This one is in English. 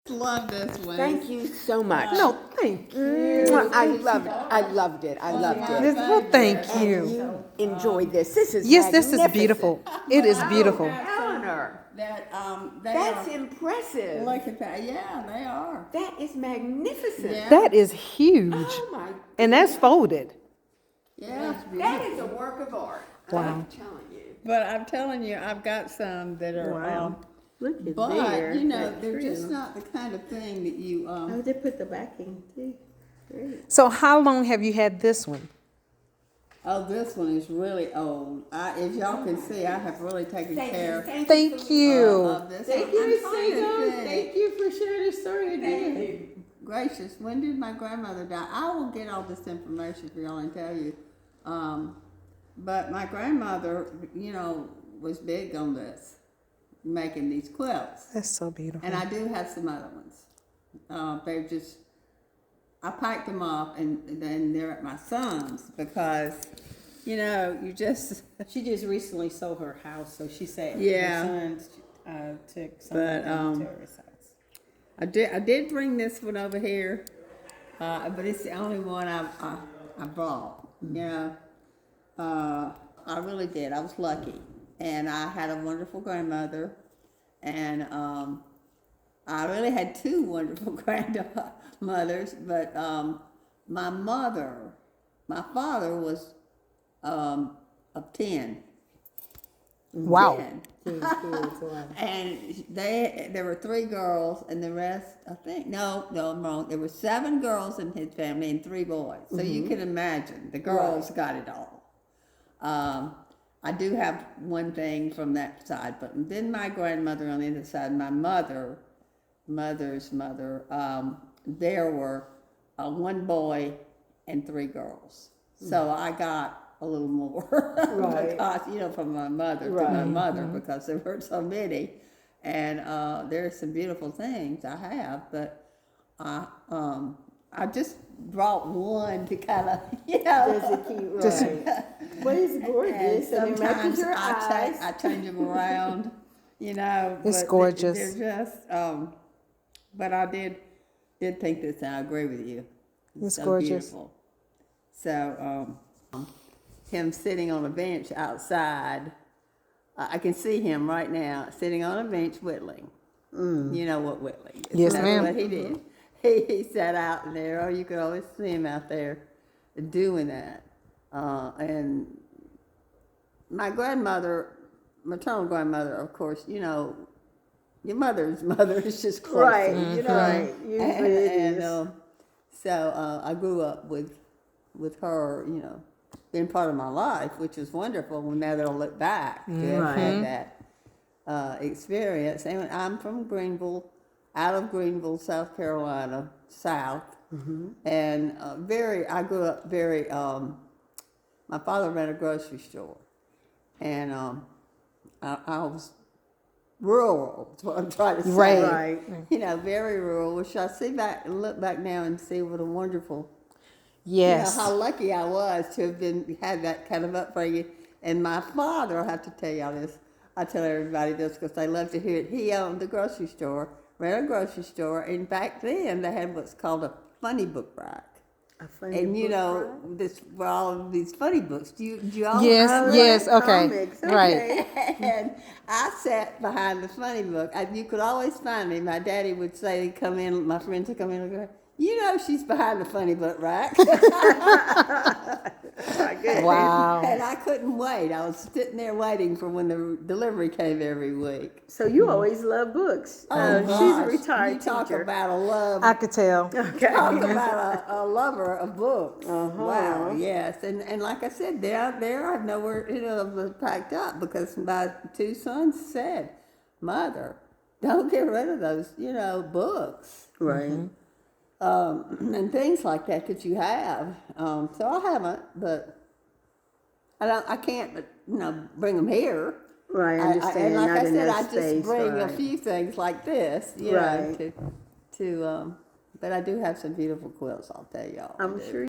Love this one. Thank you so much. No, thank you. I loved it. I loved it. I loved it. Well, thank And you. you enjoyed this. This is Yes, this magnificent. is beautiful. It is beautiful. Eleanor, that's impressive. Look at that. Yeah, they are. That is magnificent. Yeah. That is huge. Oh my! And that's folded. Yeah, it's That beautiful. is a work of art. Wow. I'm telling you. But I'm telling you, I've got some that are. Wow. Look at But there. you know, that they're just trim. not the kind of thing that you. Oh, they put the backing too. Great. So how long have you had this one? Oh, this one is really old. As y'all can see, I have really taken care Thank you. of this. Thank I'm you, trying to Sheila. think. Thank you for sharing the story again. Gracious, when did my grandmother die? I will get all this information for y'all and tell you. But my grandmother, you know, was big on this, making these quilts. That's so beautiful. And I do have some other ones. They're just, I packed them up and then they're at my son's because, you know, you just, She just recently sold her house, so she said Yeah. her sons took some But, of them to her house. I did bring this one over here, but it's the only one I brought. You know, I really did. I was lucky, and I had a wonderful grandmother, and I really had two wonderful grandmothers. But my father was of 10. Wow. 10. 10 kids, wow. And there were 3 girls, and the rest, I think, no, I'm wrong. There were 7 girls in his family and 3 boys. So you can imagine, the girls got it all. I do have one thing from that side, but then my grandmother on the other side, my mother's mother, there were 1 boy and 3 girls. So I got a little more Right. because, you know, from my mother to my mother, because there were so many. And there's some beautiful things I have, but I just brought one to kind of, you know. Does it keep right? But it's gorgeous. And it matches sometimes your eyes. I change them around, you know. It's but gorgeous. They're just, but I did think this, and I agree with you. It's so gorgeous. Beautiful. So, him sitting on a bench outside, I can see him right now sitting on a bench whittling. You know what whittling is. Yes, That's ma'am. what he did. He sat out there. Oh, you could always see him out there doing that. And my grandmother, maternal grandmother, of course, you know, your mother's mother is just close. Right, You know, right. Usually it is. So I grew up with her, you know, being part of my life, which is wonderful. Now that I look back to have had that experience. And I'm from Greenville, out of Greenville, South Carolina, south. And I grew up very, my father ran a grocery store. And I was rural, is what I'm trying to say. Right. You know, very rural, which I look back now and see what a wonderful, Yes. you know, how lucky I was to have had that kind of upbringing. And my father, I have to tell y'all this, I tell everybody this because they love to hear it. He owned the grocery store, ran a grocery store, and back then they had what's called a funny book rack. A funny And you book, know, all of these funny books. Do you all? Yes, I yes, like okay. comics. Right. And I sat behind the funny book. You could always find me. My daddy would say, he'd come in, my friends would come in and go, you know, she's behind the funny book rack. Wow. And I couldn't wait. I was sitting there waiting for when the delivery came every week. So you always love books. Oh, She's gosh. a retired You talk teacher. about a love. I could tell. Okay. Talk about a lover of books. Wow, yes. And like I said, down there I have nowhere, you know, packed up because my 2 sons said, Mother, don't get rid of those, you know, books. Right. And things like that you have. So I haven't, but I can't, you know, bring them here. Right, I understand. And like Not I said, enough I just space, bring a right. few things like this, you know, Right. to but I do have some beautiful quilts, I'll tell y'all. I'm sure